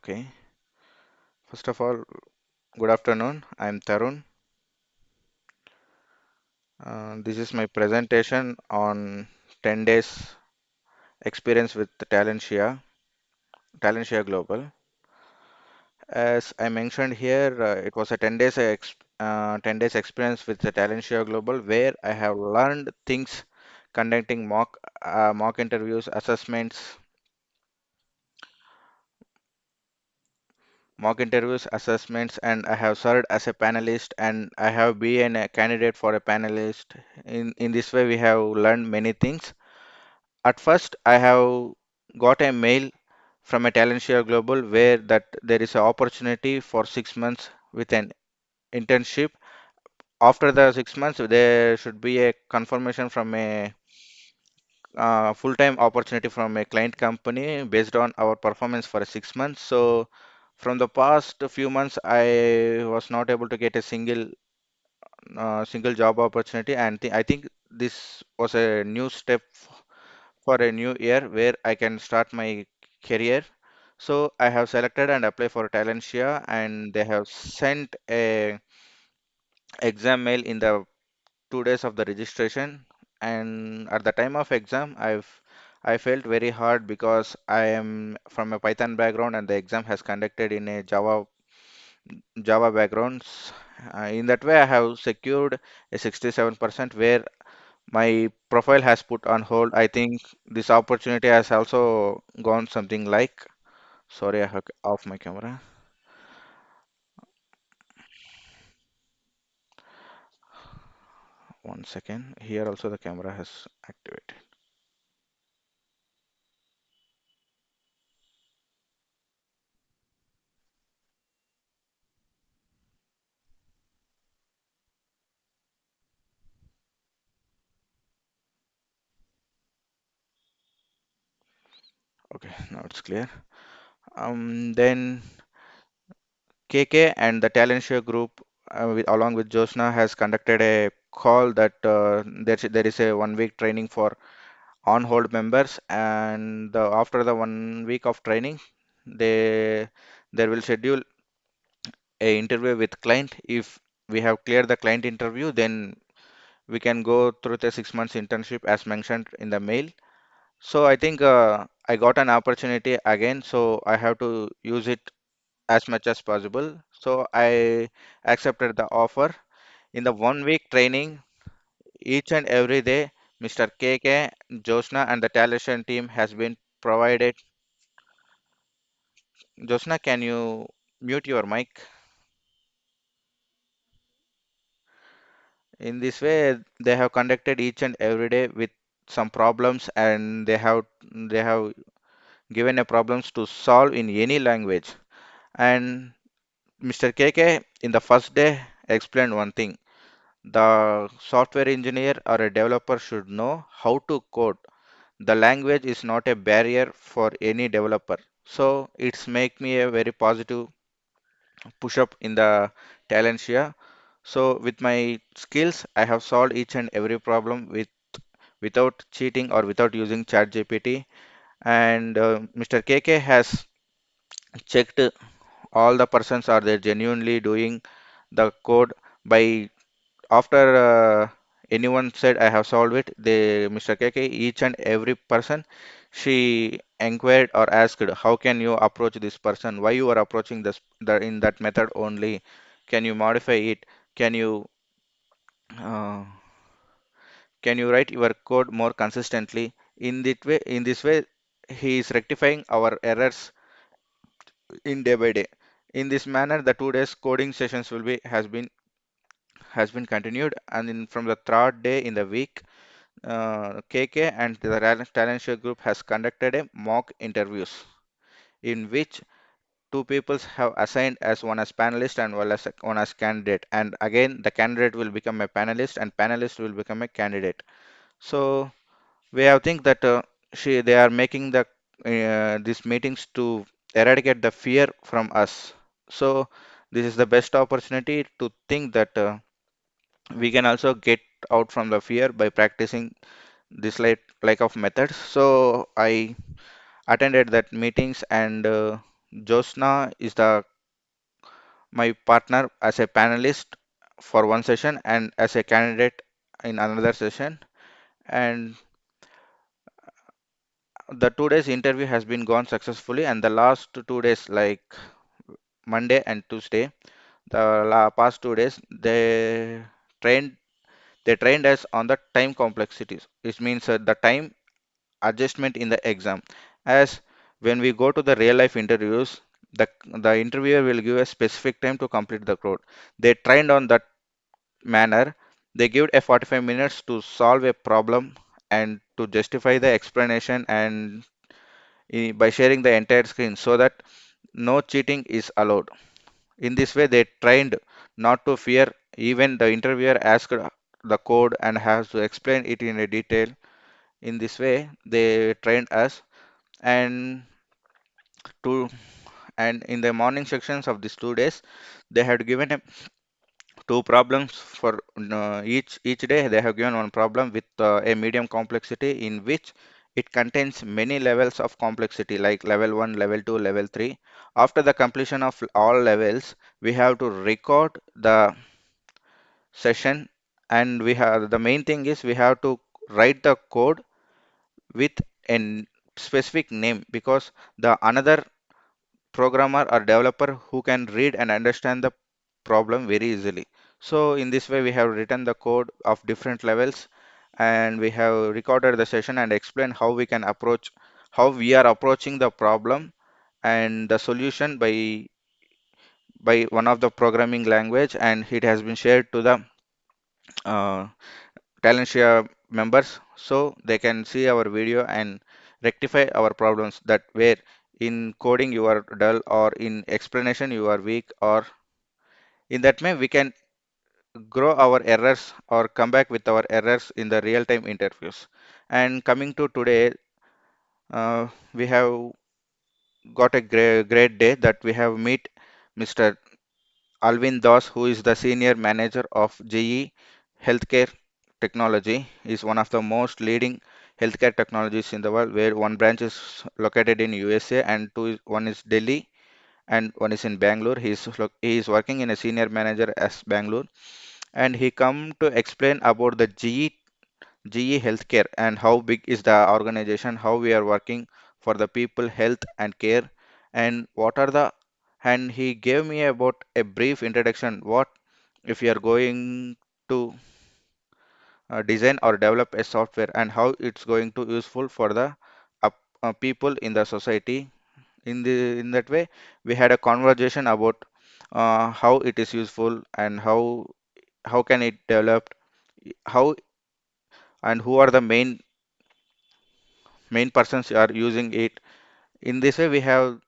Okay. First of all, good afternoon. I'm Tarun. This is my presentation on 10 days experience with the Talencia Global. As I mentioned here, it was a 10 days experience with the Talencia Global where I have learned things conducting mock interviews, assessments, and I have served as a panelist, and I have been a candidate for a panelist. In this way, we have learned many things. At first, I have got a mail from a Talencia Global where that there is an opportunity for 6 months with an internship. After the 6 months, there should be a confirmation from a full-time opportunity from a client company based on our performance for 6 months. So, from the past few months, I was not able to get a single job opportunity, and I think this was a new step for a new year where I can start my career. So I have selected and applied for Talentia, and they have sent a exam mail in the 2 days of the registration. And at the time of exam, I felt very hard because I am from a Python background, and the exam has conducted in a Java backgrounds. In that way, I have secured a 67% where my profile has put on hold. I think this opportunity has also gone something like. Sorry, I have off my camera. 1 second. Here also the camera has activated. Okay, now it's clear. Then KK and the talent show group, along with Josna, has conducted a call that there is a 1 week training for on-hold members, and after the 1 week of training, they there will schedule a interview with client. If we have cleared the client interview, then we can go through the 6 months internship as mentioned in the mail. So I think I got an opportunity again, so I have to use it as much as possible. So I accepted the offer. In the 1 week training, each and every day, Mr. KK, Josna, and the Talation team has been provided. Josna, can you mute your mic? In this way, they have conducted each and every day with some problems, and they have given a problems to solve in any language. And Mr. KK in the first day explained one thing. The software engineer or a developer should know how to code. The language is not a barrier for any developer. So it's make me a very positive push up in the Talentia. So with my skills, I have solved each and every problem without cheating or without using ChatGPT. And Mr. KK has checked all the persons are they genuinely doing the code by after anyone said I have solved it, they Mr. KK each and every person she inquired or asked how can you approach this person, why you are approaching in that method only, can you modify it, can you uh, can you write your code more consistently. In this way he is rectifying our errors in day by day. In this manner, the 2 days coding sessions has been continued, and from the third day in the week, KK and the talent show group has conducted a mock interviews in which two people have assigned as one as panelist and one as candidate, and again the candidate will become a panelist and panelist will become a candidate. So we have think that they are making these meetings to eradicate the fear from us. So this is the best opportunity to think that we can also get out from the fear by practicing this like of methods. So I attended that meetings, and Josna is the my partner as a panelist for one session and as a candidate in another session. And the 2 days interview has been gone successfully. And the last 2 days, like Monday and Tuesday, past 2 days, trained they trained us on the time complexities. It means the time adjustment in the exam. As when we go to the real life interviews, the interviewer will give a specific time to complete the code. They trained on that manner. They give a 45 minutes to solve a problem and to justify the explanation and by sharing the entire screen so that no cheating is allowed. In this way, they trained not to fear. Even the interviewer asked the code and has to explain it in a detail. In this way, they trained us. And to and in the morning sections of these 2 days, they had given two problems for each day. They have given one problem with a medium complexity in which it contains many levels of complexity like level 1, level 2, level 3. After the completion of all levels, we have to record the session, and we have the main thing is we have to write the code with a specific name, because the another programmer or developer who can read and understand the problem very easily. So in this way, we have written the code of different levels, and we have recorded the session and explained how we are approaching the problem and the solution by one of the programming language, and it has been shared to the uh, Talencia members so they can see our video and rectify our problems that where in coding you are dull or in explanation you are weak, or in that way we can grow our errors or come back with our errors in the real-time interviews. And coming to today, we have got a great day that we have meet Mr. Alvin Das, who is the senior manager of GE Healthcare Technology. Is one of the most leading healthcare technologies in the world, where one branch is located in USA and one is Delhi and one is in Bangalore. He is working in a senior manager as Bangalore, and he come to explain about the GE Healthcare and how big is the organization, how we are working for the people health and care, and what are the and he gave me about a brief introduction what if you are going to design or develop a software and how it's going to useful for the people in the society. In that way, we had a conversation about how it is useful and how can it develop, how and who are the main persons are using it. In this way, we have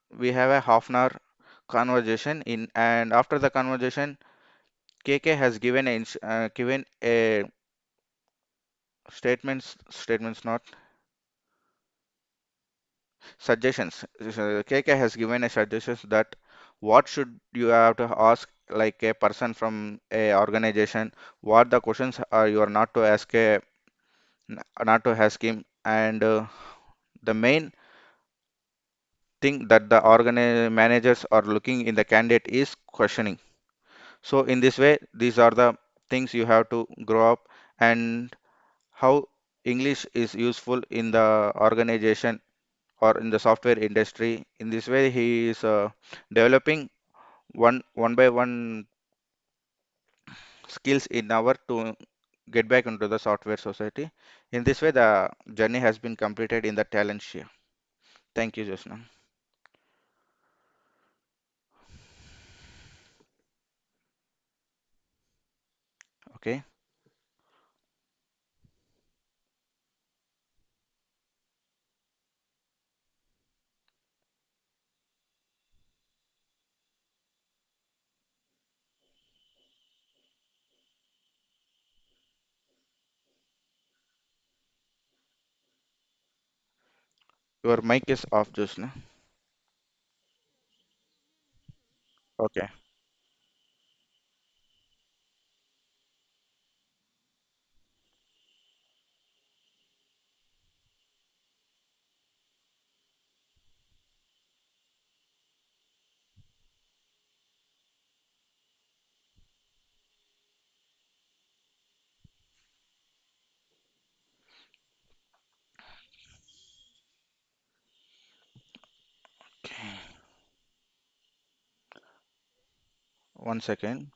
a half an hour conversation in, and after the conversation, KK has given a statements not suggestions. KK has given a suggestions that what should you have to ask like a person from a organization, what the questions are you are not to ask him, and the main thing that the managers are looking in the candidate is questioning. So in this way, these are the things you have to grow up, and how English is useful in the organization or in the software industry. In this way, he is developing one by one skills in our to get back into the software society. In this way, the journey has been completed in the talent share. Thank you, Josna. Okay, your mic is off, Josna. Okay. one second.